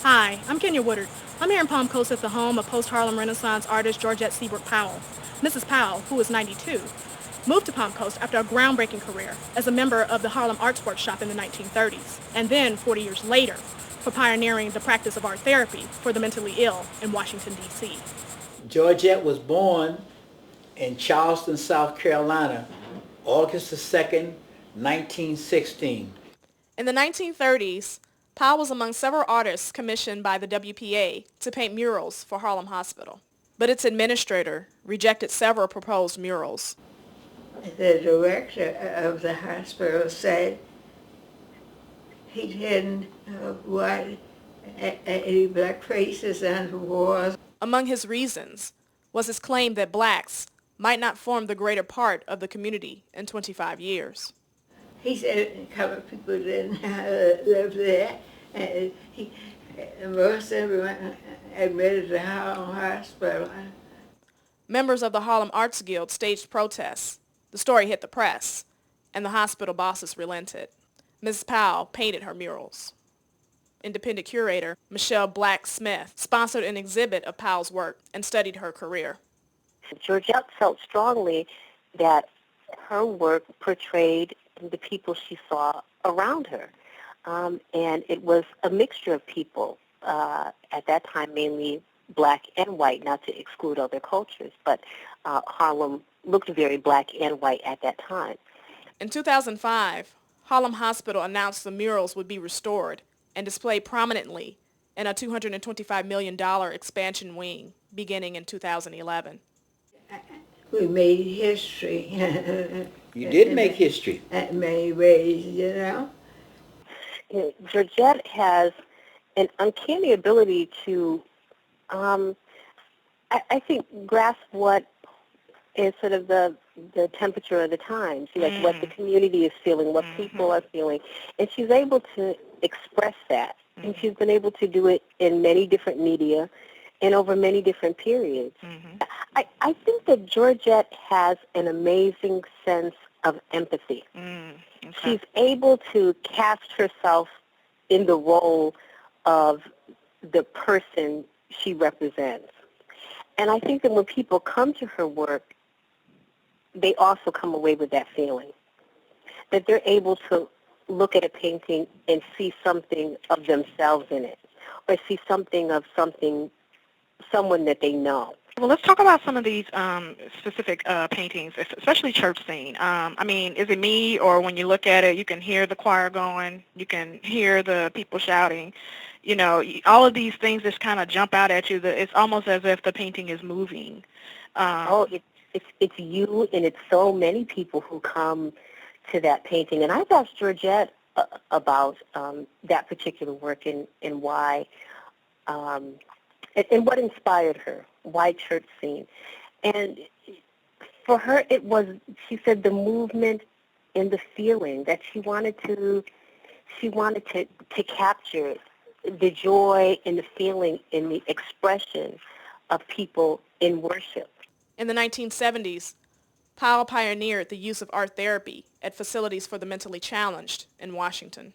Hi, I'm Kenya Woodard. I'm here in Palm Coast at the home of post-Harlem Renaissance artist Georgette Seabrooke-Powell. Mrs. Powell, who is 92, moved to Palm Coast after a groundbreaking career as a member of the Harlem Arts Workshop in the 1930s, and then 40 years later for pioneering the practice of art therapy for the mentally ill in Washington, D.C. Georgette was born in Charleston, South Carolina, August the 2nd, 1916. In the 1930s, Powell was among several artists commissioned by the WPA to paint murals for Harlem Hospital. But its administrator rejected several proposed murals. The director of the hospital said he didn't want any black faces on the walls. Among his reasons was his claim that blacks might not form the greater part of the community in 25 years. He said colored people didn't live there. And most everyone admitted to Harlem Hospital. Members of the Harlem Arts Guild staged protests. The story hit the press, and the hospital bosses relented. Mrs. Powell painted her murals. Independent curator Michelle Black-Smith sponsored an exhibit of Powell's work and studied her career. Georgette felt strongly that her work portrayed the people she saw around her. And it was a mixture of people, at that time mainly black and white, not to exclude other cultures, but Harlem looked very black and white at that time. In 2005, Harlem Hospital announced the murals would be restored and displayed prominently in a $225 million expansion wing beginning in 2011. We made history. You did make history. In many ways, you know. Georgette has an uncanny ability to, I think, grasp what is sort of the temperature of the times, like what the community is feeling, what people are feeling. And she's able to express that. And she's been able to do it in many different media and over many different periods. I think that Georgette has an amazing sense of empathy. She's able to cast herself in the role of the person she represents. And I think that when people come to her work, they also come away with that feeling, that they're able to look at a painting and see something of themselves in it, or see something of someone that they know. Well, let's talk about some of these specific paintings, especially church scene. I mean, is it me, or when you look at it, you can hear the choir going, you can hear the people shouting, you know, all of these things just kind of jump out at you. It's almost as if the painting is moving. It's you, and it's so many people who come to that painting. And I've asked Georgette about that particular work and why, and what inspired her, why church scene. And for her, it was, she said, the movement and the feeling that she wanted to capture the joy and the feeling and the expression of people in worship. In the 1970s, Powell pioneered the use of art therapy at facilities for the mentally challenged in Washington.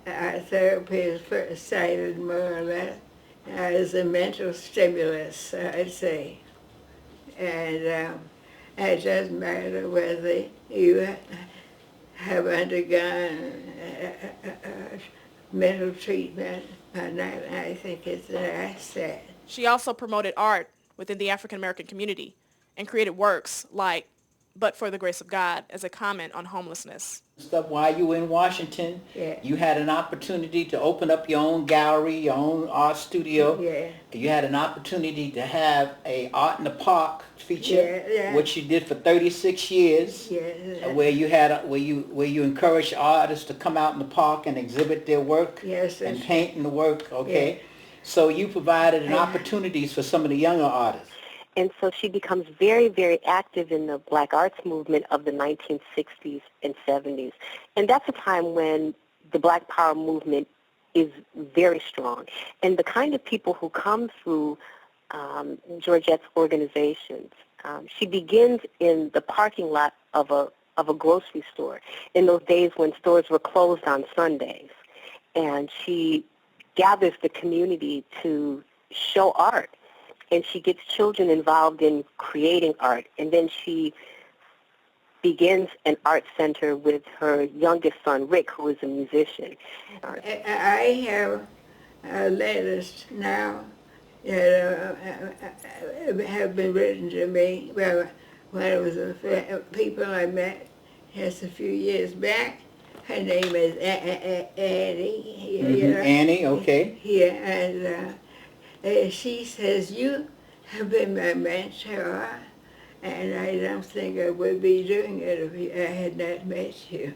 Art therapy is first cited more or less as a mental stimulus, I'd say. And it doesn't matter whether you have undergone mental treatment or not. I think it's an asset. She also promoted art within the African American community and created works like But for the Grace of God as a comment on homelessness. Stuff while you were in Washington, you had an opportunity to open up your own gallery, your own art studio. You had an opportunity to have a Art in the Park feature, which you did for 36 years, where you had where you encouraged artists to come out in the park and exhibit their work and paint in the work. So you provided opportunities for some of the younger artists. And so she becomes very, very active in the black arts movement of the 1960s and 70s. And that's a time when the Black Power movement is very strong. And the kind of people who come through Georgette's organizations, she begins in the parking lot of a grocery store in those days when stores were closed on Sundays. And she gathers the community to show art. And she gets children involved in creating art. And then she begins an art center with her youngest son, Rick, who is a musician. I have letters now that have been written to me. Well, when it was people I met just a few years back. Her name is Annie. Annie, okay. Yeah, and she says, you have been my mentor, and I don't think I would be doing it if I had not met you.